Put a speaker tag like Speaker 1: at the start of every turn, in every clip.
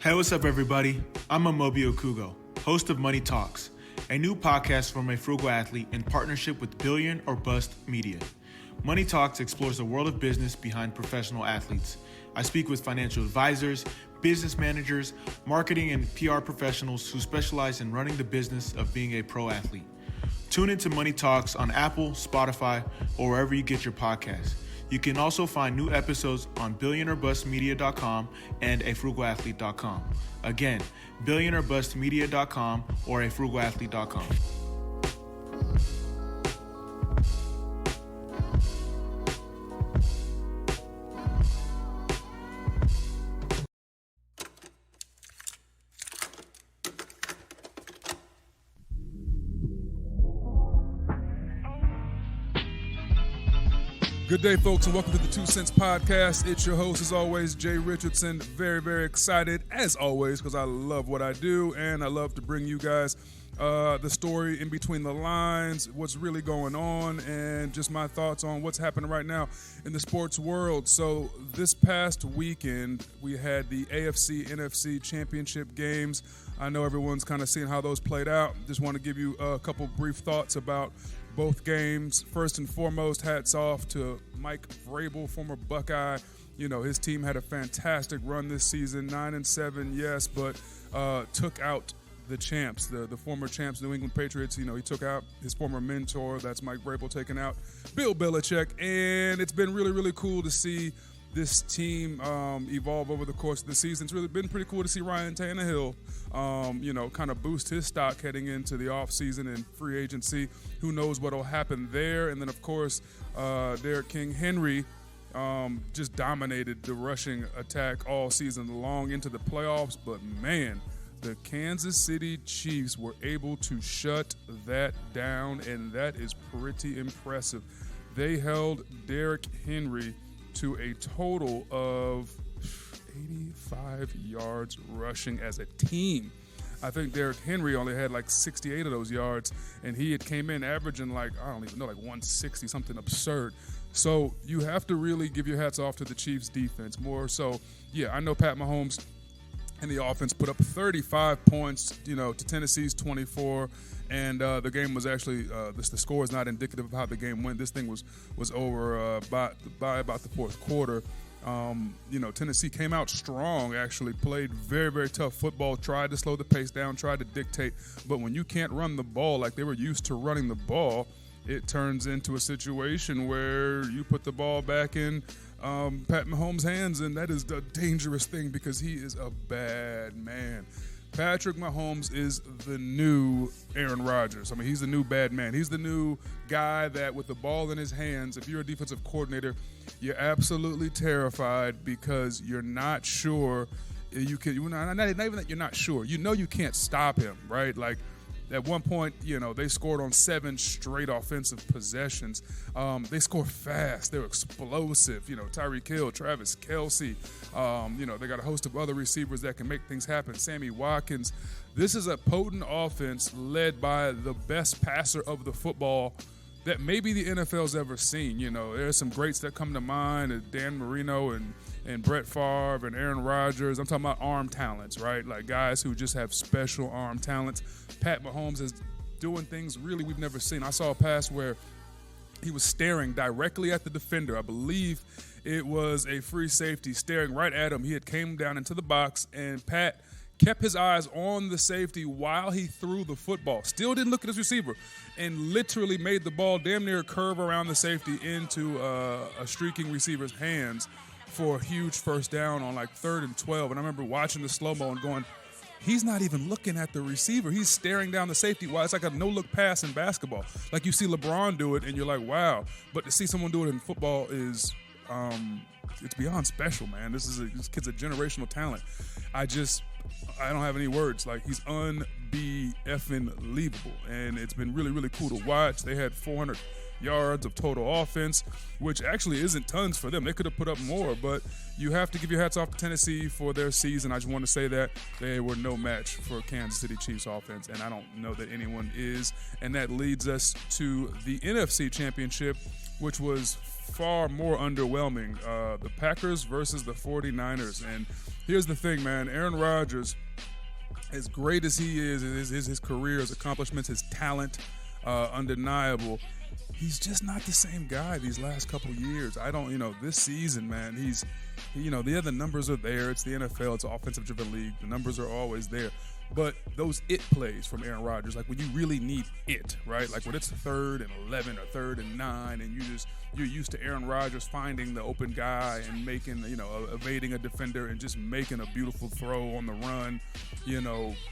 Speaker 1: Hey, what's up, everybody? I'm Amobi Okugo, host of Money Talks, a new podcast from a frugal athlete in partnership with Billion or Bust Media. Money Talks explores the world of business behind professional athletes. I speak with financial advisors, business managers, marketing and PR professionals who specialize in running the business of being a pro athlete. Tune into Money Talks on Apple, Spotify, or wherever you get your podcasts. You can also find new episodes on billionourbustmedia.com and afrugalathlete.com. Again, billionourbustmedia.com or afrugalathlete.com.
Speaker 2: Good day, folks, and welcome to the 2 Cents Podcast. It's your host, as always, Jay Richardson. Very, very excited, as always, because I love what I do, and I love to bring you guys the story in between the lines, what's really going on, and just my thoughts on what's happening right now in the sports world. So this past weekend, we had the AFC, NFC championship games. I know everyone's kind of seeing how those played out. Just want to give you a couple brief thoughts about both games. First and foremost, hats off to Mike Vrabel, former Buckeye. You know, his team had a fantastic run this season, 9-7, yes, but took out the champs, the former champs, New England Patriots. You know, he took out his former mentor, that's Mike Vrabel, taking out Bill Belichick. And it's been really, really cool to see this team evolve over the course of the season. It's really been pretty cool to see Ryan Tannehill, kind of boost his stock heading into the offseason and free agency. Who knows what will happen there? And then, of course, Derrick King Henry just dominated the rushing attack all season long into the playoffs. But, man, the Kansas City Chiefs were able to shut that down, and that is pretty impressive. They held Derrick Henry to a total of 85 yards rushing as a team. I think Derrick Henry only had like 68 of those yards, and he had came in averaging like 160, something absurd. So you have to really give your hats off to the Chiefs defense more so. Yeah, I know Pat Mahomes and the offense put up 35 points, to Tennessee's 24. And the game was actually the score is not indicative of how the game went. This thing was over by about the fourth quarter. Tennessee came out strong, actually played very, very tough football, tried to slow the pace down, tried to dictate. But when you can't run the ball like they were used to running the ball, it turns into a situation where you put the ball back in Pat Mahomes' hands, and that is the dangerous thing because he is a bad man. Patrick Mahomes is the new Aaron Rodgers. I mean, he's the new bad man. He's the new guy that with the ball in his hands, if you're a defensive coordinator, you're absolutely terrified because you're not sure you can. Not even that you're not sure. You know you can't stop him, right? Like at one point, they scored on 7 straight offensive possessions. They score fast. They're explosive. Tyreek Hill, Travis Kelce. They got a host of other receivers that can make things happen. Sammy Watkins. This is a potent offense led by the best passer of the football that maybe the NFL's ever seen. There's some greats that come to mind, Dan Marino and Brett Favre and Aaron Rodgers. I'm talking about arm talents, right? Like guys who just have special arm talents. Pat Mahomes is doing things really we've never seen. I saw a pass where he was staring directly at the defender. I believe it was a free safety staring right at him. He had came down into the box, and Pat kept his eyes on the safety while he threw the football. Still didn't look at his receiver, and literally made the ball damn near curve around the safety into a streaking receiver's hands for a huge first down on like 3rd and 12. And I remember watching the slow-mo and going, he's not even looking at the receiver. He's staring down the safety. Wow, it's like a no-look pass in basketball. Like you see LeBron do it, and you're like, wow. But to see someone do it in football is it's beyond special, man. This kid's a generational talent. I don't have any words. Like, he's unbelievable. And it's been really, really cool to watch. They had 400 yards of total offense, which actually isn't tons for them. They could have put up more, but you have to give your hats off to Tennessee for their season. I just want to say that they were no match for Kansas City Chiefs offense, and I don't know that anyone is. And that leads us to the NFC Championship, which was far more underwhelming. The Packers versus the 49ers. And here's the thing, man. Aaron Rodgers, as great as he is, his career, his accomplishments, his talent, undeniable. He's just not the same guy these last couple years. This season, man, the numbers are there. It's the NFL. It's an offensive-driven league. The numbers are always there. But those it plays from Aaron Rodgers, like when you really need it, right? Like when it's 3rd and 11 or 3rd and 9, and you're used to Aaron Rodgers finding the open guy and making, evading a defender and just making a beautiful throw on the run,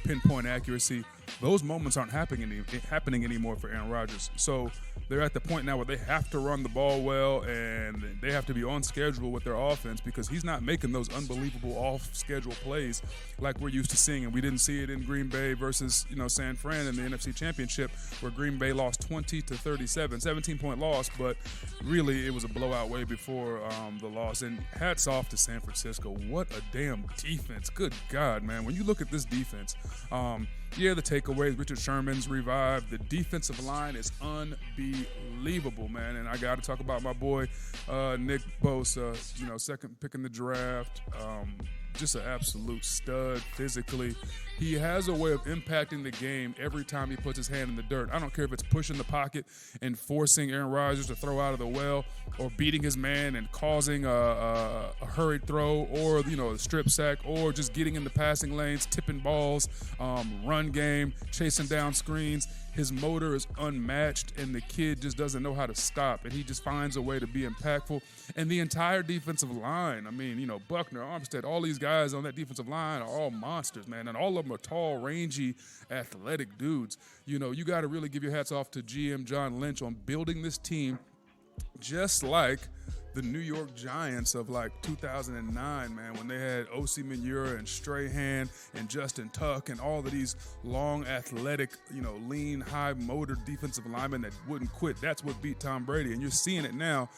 Speaker 2: pinpoint accuracy. Those moments aren't happening anymore for Aaron Rodgers. So they're at the point now where they have to run the ball well and they have to be on schedule with their offense because he's not making those unbelievable off-schedule plays like we're used to seeing. And we didn't see it in Green Bay versus, San Fran in the NFC Championship where Green Bay lost 20-37, 17-point loss, but really it was a blowout way before the loss. And hats off to San Francisco. What a damn defense. Good God, man. When you look at this defense, the takeaways, Richard Sherman's revived. The defensive line is unbelievable, man. And I got to talk about my boy, Nick Bosa, second pick in the draft. Just an absolute stud physically. He has a way of impacting the game every time he puts his hand in the dirt. I don't care if it's pushing the pocket and forcing Aaron Rodgers to throw out of the well or beating his man and causing a hurried throw or, a strip sack or just getting in the passing lanes, tipping balls, run game, chasing down screens. His motor is unmatched, and the kid just doesn't know how to stop, and he just finds a way to be impactful. And the entire defensive line, Buckner, Armstead, all these guys on that defensive line are all monsters, man, and all of them are tall, rangy, athletic dudes. You got to really give your hats off to GM John Lynch on building this team just like the New York Giants of 2009, man, when they had O.C. Manura and Strahan and Justin Tuck and all of these long, athletic, lean, high-motor defensive linemen that wouldn't quit. That's what beat Tom Brady, and you're seeing it now,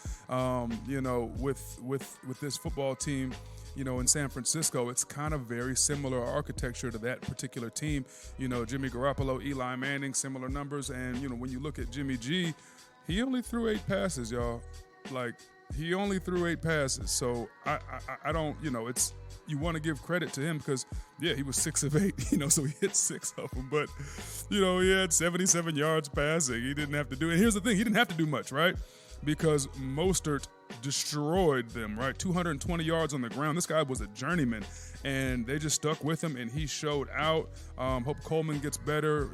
Speaker 2: with this football team. In San Francisco, it's kind of very similar architecture to that particular team. Jimmy Garoppolo, Eli Manning, similar numbers, and when you look at Jimmy G, he only threw 8 passes, y'all. He only threw 8 passes, so I don't, you want to give credit to him because, he was 6 of 8, so he hit 6 of them. But, he had 77 yards passing. He didn't have to do it. And here's the thing, he didn't have to do much, right? Because Mostert destroyed them, right? 220 yards on the ground. This guy was a journeyman, and they just stuck with him, and he showed out. Hope Coleman gets better.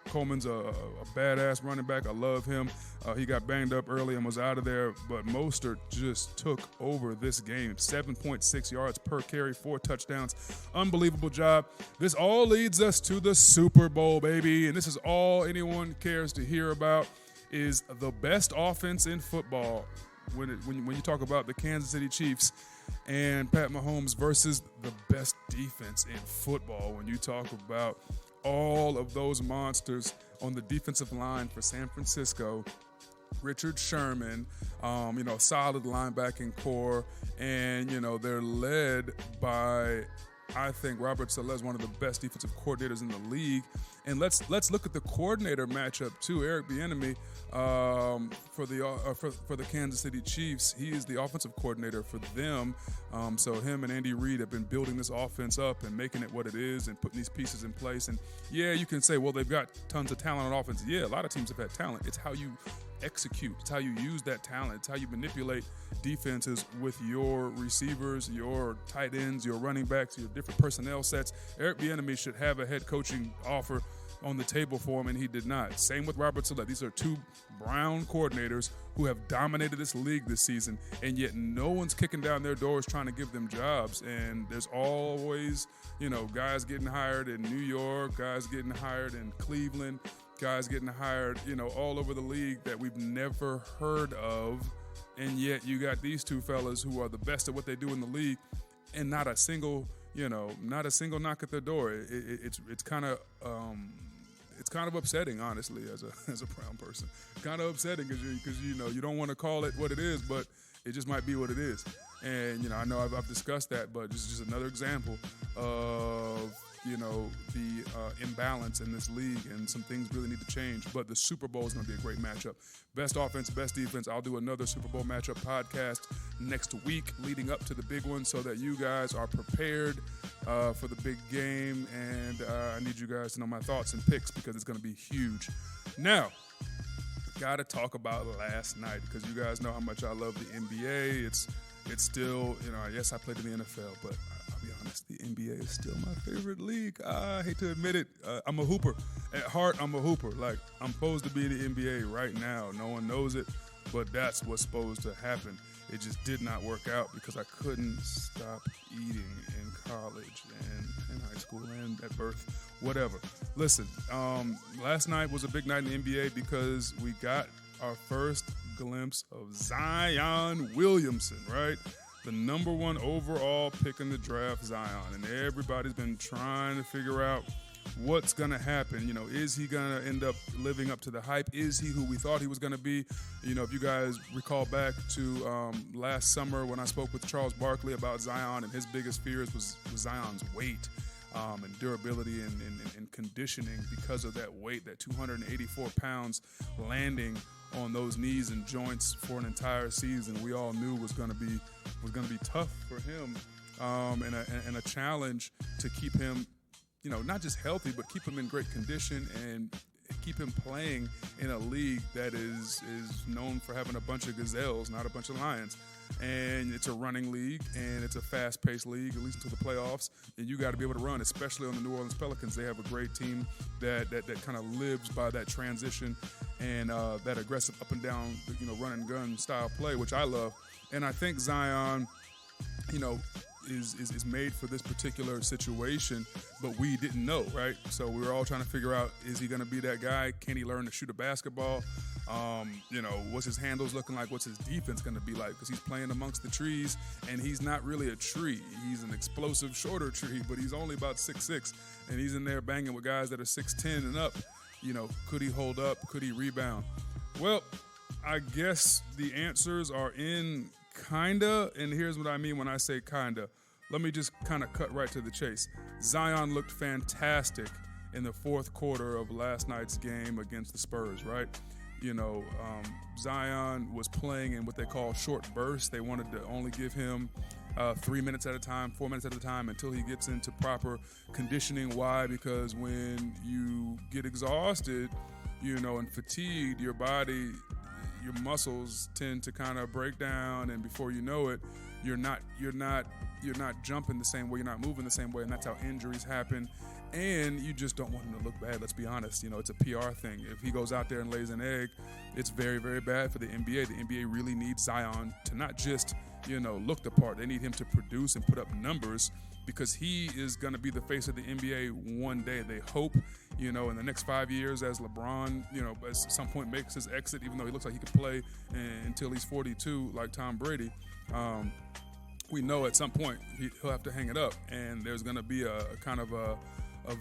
Speaker 2: Coleman's a badass running back. I love him. He got banged up early and was out of there, but Mostert just took over this game. 7.6 yards per carry, 4 touchdowns. Unbelievable job. This all leads us to the Super Bowl, baby, and this is all anyone cares to hear about. Is the best offense in football when you talk about the Kansas City Chiefs and Pat Mahomes versus the best defense in football when you talk about all of those monsters on the defensive line for San Francisco. Richard Sherman, solid linebacking core, and, they're led by, I think, Robert Saleh is one of the best defensive coordinators in the league. And let's look at the coordinator matchup too. Eric Bieniemy for the Kansas City Chiefs. He is the offensive coordinator for them. So him and Andy Reid have been building this offense up and making it what it is and putting these pieces in place. And you can say, well, they've got tons of talent on offense. Yeah, a lot of teams have had talent. It's how you execute. It's how you use that talent. It's how you manipulate defenses with your receivers, your tight ends, your running backs, your different personnel sets. Eric Bieniemy should have a head coaching offer on the table for him, and he did not. Same with Robert Saleh. These are 2 Brown coordinators who have dominated this league this season, and yet no one's kicking down their doors trying to give them jobs. And there's always, guys getting hired in New York, guys getting hired in Cleveland, guys getting hired, all over the league that we've never heard of. And yet you got these 2 fellas who are the best at what they do in the league, and not a single knock at their door. It's kind of upsetting, honestly, as a Brown person. Kind of upsetting because you don't want to call it what it is, but it just might be what it is. And I know I've discussed that, but this is just another example of the imbalance in this league, and some things really need to change. But the Super Bowl is going to be a great matchup. Best offense, best defense. I'll do another Super Bowl matchup podcast next week leading up to the big one so that you guys are prepared for the big game. And I need you guys to know my thoughts and picks because it's going to be huge. Now, got to talk about last night because you guys know how much I love the NBA. It's still, yes, I played in the NFL, but I'll be honest, the NBA is still my favorite league. I hate to admit it. I'm a hooper. At heart, I'm a hooper. Like, I'm supposed to be in the NBA right now. No one knows it, but that's what's supposed to happen. It just did not work out because I couldn't stop eating in college and in high school and at birth, whatever. Listen, last night was a big night in the NBA because we got our first glimpse of Zion Williamson, right? The number one overall pick in the draft, Zion. And everybody's been trying to figure out what's going to happen. Is he going to end up living up to the hype? Is he who we thought he was going to be? If you guys recall back to last summer when I spoke with Charles Barkley about Zion, and his biggest fears was Zion's weight and durability and conditioning because of that weight, that 284 pounds landing on those knees and joints for an entire season. We all knew was going to be tough for him, and a challenge to keep him, not just healthy, but keep him in great condition and keep him playing in a league that is known for having a bunch of gazelles, not a bunch of lions. And it's a running league, and it's a fast-paced league, at least until the playoffs. And you got to be able to run, especially on the New Orleans Pelicans. They have a great team that kind of lives by that transition and that aggressive up and down, run and gun style play, which I love. And I think Zion, is made for this particular situation, but we didn't know, right? So we were all trying to figure out, is he going to be that guy? Can he learn to shoot a basketball? What's his handles looking like? What's his defense going to be like? Because he's playing amongst the trees, and he's not really a tree. He's an explosive, shorter tree, but he's only about 6'6", and he's in there banging with guys that are 6'10" and up. Could he hold up? Could he rebound? Well, I guess the answers are in kinda, and here's what I mean when I say kinda. Let me just kind of cut right to the chase. Zion looked fantastic in the fourth quarter of last night's game against the Spurs, right? Zion was playing in what they call short bursts. They wanted to only give him 3 minutes at a time, 4 minutes at a time until he gets into proper conditioning. Why? Because when you get exhausted, and fatigued, your body, your muscles tend to kind of break down, and before you know it, you're not jumping the same way, you're not moving the same way, and that's how injuries happen. And you just don't want him to look bad, let's be honest. It's a PR thing. If he goes out there and lays an egg, it's very, very bad for the NBA. The NBA really needs Zion to not just, look the part. They need him to produce and put up numbers because he is going to be the face of the NBA one day. They hope, in the next 5 years as LeBron, at some point makes his exit, even though he looks like he could play until he's 42 like Tom Brady. We know at some point he'll have to hang it up, and there's going to be a kind of a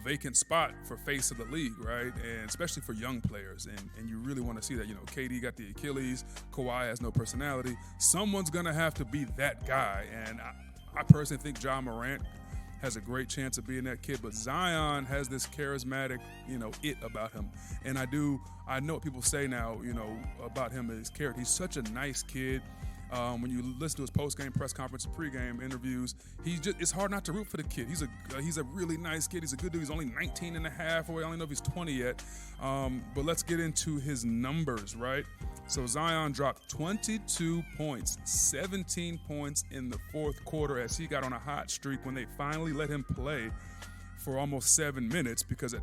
Speaker 2: vacant spot for face of the league, right? And especially for young players, and you really want to see that. KD got the Achilles, Kawhi has no personality. Someone's going to have to be that guy, and I personally think Ja Morant has a great chance of being that kid, but Zion has this charismatic, it about him. And I know what people say now, about him and his character. He's such a nice kid. When you listen to his post-game press conference, pre-game interviews, it's hard not to root for the kid. He's a really nice kid. He's a good dude. He's only 19 and a half away. I don't know if he's 20 yet. But let's get into his numbers, right? So Zion dropped 22 points, 17 points in the fourth quarter as he got on a hot streak when they finally let him play for almost 7 minutes because,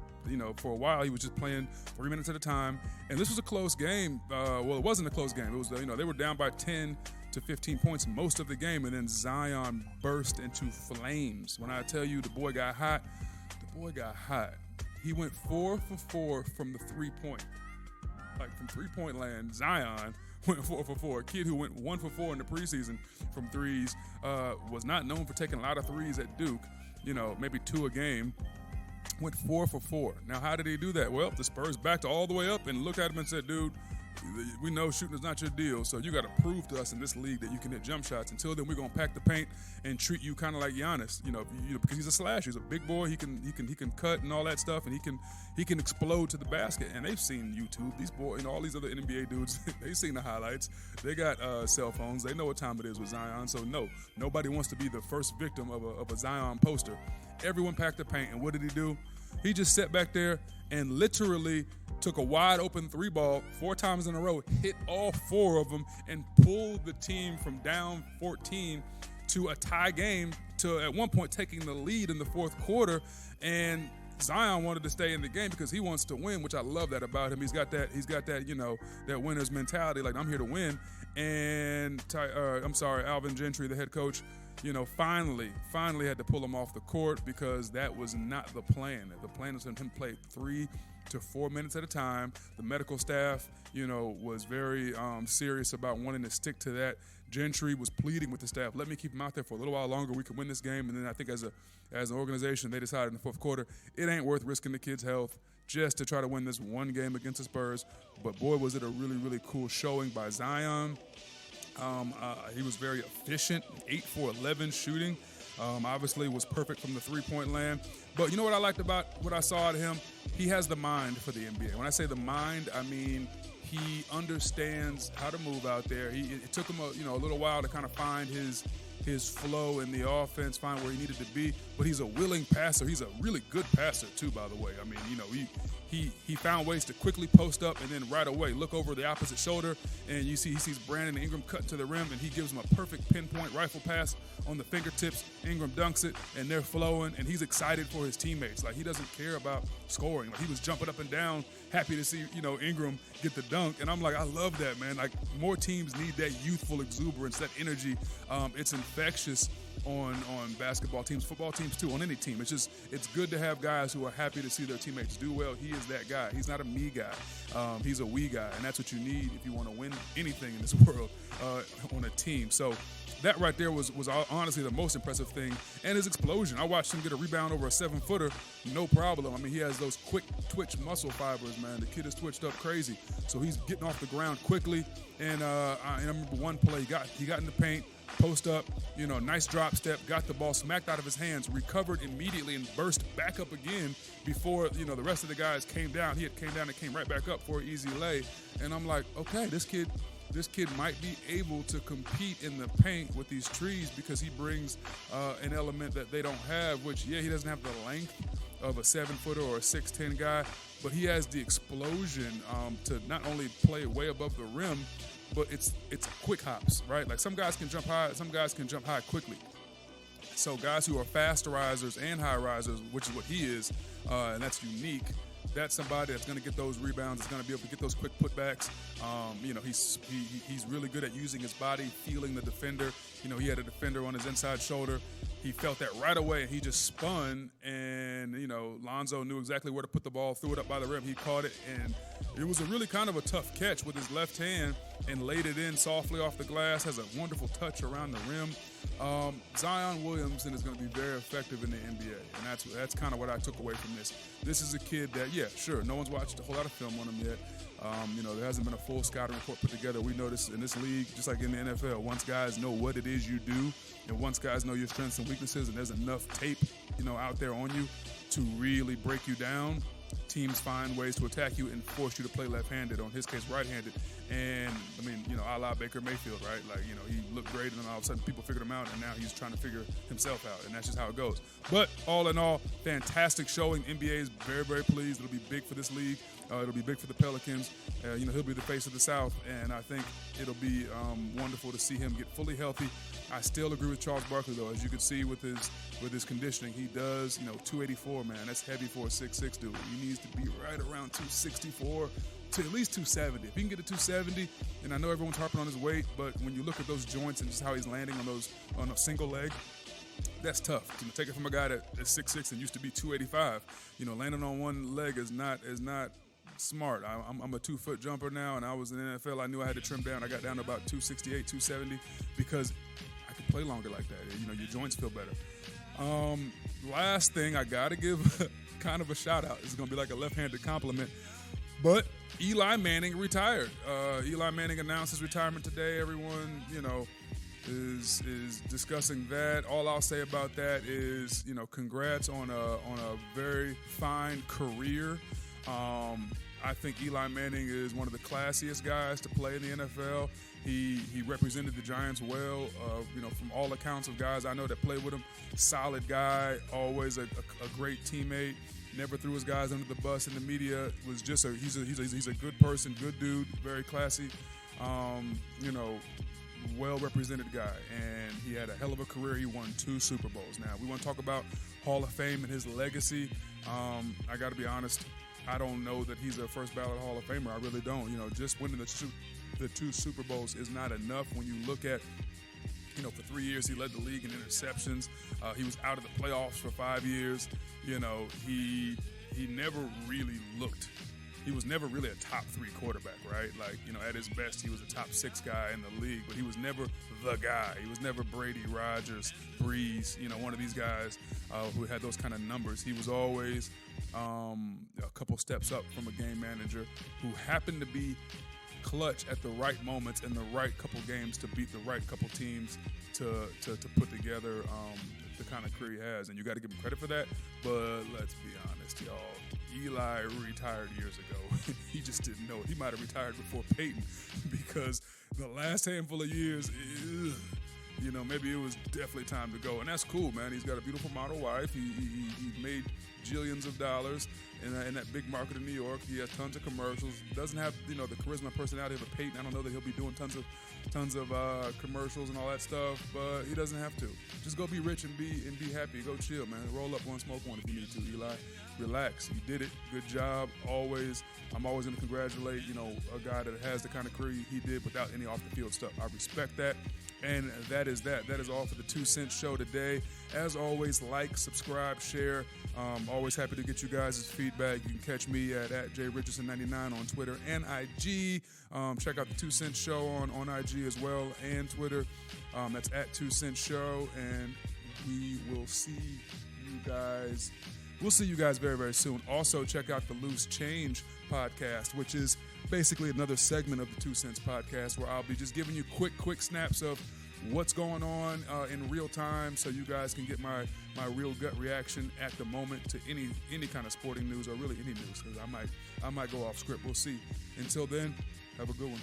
Speaker 2: for a while he was just playing 3 minutes at a time. And this was a close game. Well, it wasn't a close game. It was, they were down by 10 to 15 points most of the game, and then Zion burst into flames. When I tell you the boy got hot, He went 4 for 4 from the three-point. Like, from three-point land, Zion went 4 for 4. A kid who went 1 for 4 in the preseason from threes, was not known for taking a lot of threes at Duke, maybe 2 a game. Went 4 for 4. Now, how did he do that? Well, the Spurs backed all the way up and looked at him and said, dude, we know shooting is not your deal, so you got to prove to us in this league that you can hit jump shots. Until then, we're gonna pack the paint and treat you kind of like Giannis, because he's a slasher. He's a big boy. He can cut and all that stuff, and he can explode to the basket. And they've seen YouTube. These boys, all these other NBA dudes, they've seen the highlights. They got cell phones. They know what time it is with Zion. So no, nobody wants to be the first victim of a Zion poster. Everyone packed the paint, and what did he do? He just sat back there and literally took a wide open 3-ball 4 times in a row, hit all 4 of them, and pulled the team from down 14 to a tie game, to at one point taking the lead in the 4th quarter. And Zion wanted to stay in the game because he wants to win, which I love that about him. He's got that that winner's mentality, like I'm here to win. And Alvin Gentry, the head coach, finally had to pull him off the court because that was not the plan. The plan was him to play 3 to 4 minutes at a time. The medical staff, was very serious about wanting to stick to that. Gentry was pleading with the staff, let me keep him out there for a little while longer. We can win this game. And then I think as an organization, they decided in the 4th quarter, it ain't worth risking the kid's health just to try to win this one game against the Spurs. But boy, was it a really, really cool showing by Zion. He was very efficient, 8 for 11 shooting. Obviously was perfect from the 3-point land. But you know what I liked about what I saw out of him? He has the mind for the NBA. When I say the mind, I mean he understands how to move out there. It took him a little while to kind of find his flow in the offense, find where he needed to be. But he's a willing passer. He's a really good passer too, by the way. I mean, he found ways to quickly post up and then right away look over the opposite shoulder, and he sees Brandon Ingram cut to the rim, and he gives him a perfect pinpoint rifle pass on the fingertips. Ingram dunks it, and they're flowing, and he's excited for his teammates. Like, he doesn't care about scoring. Like, he was jumping up and down, happy to see Ingram get the dunk, and I'm like, I love that, man. Like, more teams need that youthful exuberance, that energy. It's infectious on basketball teams, football teams too, on any team. It's good to have guys who are happy to see their teammates do well. He is that guy. He's not a me guy. He's a we guy, and that's what you need if you want to win anything in this world on a team. So that right there was honestly the most impressive thing, and his explosion. I watched him get a rebound over a 7-footer, no problem. I mean, he has those quick twitch muscle fibers, man. The kid is twitched up crazy, so he's getting off the ground quickly. And I remember one play, he got in the paint, post up, nice drop step, got the ball smacked out of his hands, recovered immediately, and burst back up again before, the rest of the guys came down. He had came down and came right back up for an easy lay. And I'm like, okay, this kid might be able to compete in the paint with these trees because he brings an element that they don't have, which, he doesn't have the length of a 7-footer or a 6'10" guy, but he has the explosion to not only play way above the rim, but it's quick hops, right? Like, some guys can jump high, some guys can jump high quickly. So guys who are fast risers and high risers, which is what he is, and that's unique. That's somebody that's going to get those rebounds. That's going to be able to get those quick putbacks. He's really good at using his body, feeling the defender. He had a defender on his inside shoulder. He felt that right away, and he just spun. And Lonzo knew exactly where to put the ball, threw it up by the rim. He caught it, and it was a really kind of a tough catch with his left hand, and laid it in softly off the glass. Has a wonderful touch around the rim. Zion Williamson is going to be very effective in the NBA, and that's kind of what I took away from this. This is a kid that, no one's watched a whole lot of film on him yet. There hasn't been a full scouting report put together. We notice in this league, just like in the NFL, once guys know what it is you do, and once guys know your strengths and weaknesses, and there's enough tape, out there on you to really break you down, teams find ways to attack you and force you to play left-handed, or in his case, right-handed. And, a la Baker Mayfield, right? Like, he looked great, and then all of a sudden people figured him out, and now he's trying to figure himself out, and that's just how it goes. But all in all, fantastic showing. NBA is very, very pleased. It'll be big for this league. It'll be big for the Pelicans. He'll be the face of the South, and I think it'll be wonderful to see him get fully healthy. I still agree with Charles Barkley, though. As you can see with his conditioning, he does, 284, man. That's heavy for a 6'6" dude. He needs to be right around 264 to at least 270. If he can get to 270, and I know everyone's harping on his weight, but when you look at those joints and just how he's landing on a single leg, that's tough. Take it from a guy that's 6'6" and used to be 285. Landing on one leg is not smart. I'm a 2-foot jumper now, and I was in the NFL. I knew I had to trim down. I got down to about 268, 270 because I can play longer like that. Your joints feel better. Last thing, I got to give kind of a shout out. It's going to be like a left-handed compliment. But Eli Manning retired. Eli Manning announced his retirement today. Everyone, is discussing that. All I'll say about that is, congrats on a very fine career. I think Eli Manning is one of the classiest guys to play in the NFL. He represented the Giants well, from all accounts of guys I know that played with him. Solid guy, always a great teammate. Never threw his guys under the bus in the media. Was just he's a good person, good dude, very classy. Well represented guy, and he had a hell of a career. He won 2 Super Bowls. Now we want to talk about Hall of Fame and his legacy. I got to be honest. I don't know that he's a first ballot Hall of Famer. I really don't. Just winning the 2 Super Bowls is not enough when you look at, for 3 years he led the league in interceptions. He was out of the playoffs for 5 years. He never really looked. He was never really a top 3 quarterback, right? Like, at his best, he was a top 6 guy in the league, but he was never the guy. He was never Brady, Rodgers, Breeze, one of these guys who had those kind of numbers. He was always a couple steps up from a game manager who happened to be clutch at the right moments in the right couple games to beat the right couple teams to put together the kind of career he has. And you got to give him credit for that, but let's be honest, y'all. Eli retired years ago. He just didn't know it. He might have retired before Peyton because the last handful of years, maybe it was definitely time to go. And that's cool, man. He's got a beautiful model wife. He made jillions of dollars in that big market in New York. He has tons of commercials. Doesn't have the charisma and personality of a Peyton. I don't know that he'll be doing tons of commercials and all that stuff, but he doesn't have to. Just go be rich and be happy. Go chill, man. Roll up one, smoke one if you need to, Eli. Relax. You did it. Good job. I'm always going to congratulate, a guy that has the kind of career he did without any off-the-field stuff. I respect that. And that is that. That is all for the 2 Cent Show today. As always, like, subscribe, share. Always happy to get you guys' feedback. You can catch me at JRichardson99 on Twitter and IG. Check out the 2 Cent Show on IG as well and Twitter. That's at 2 Cent Show. And we will see you guys. We'll see you guys very, very soon. Also, check out the Loose Change podcast, which is basically another segment of the 2 Cents podcast where I'll be just giving you quick snaps of what's going on in real time so you guys can get my real gut reaction at the moment to any kind of sporting news or really any news because I might go off script. We'll see. Until then, have a good one.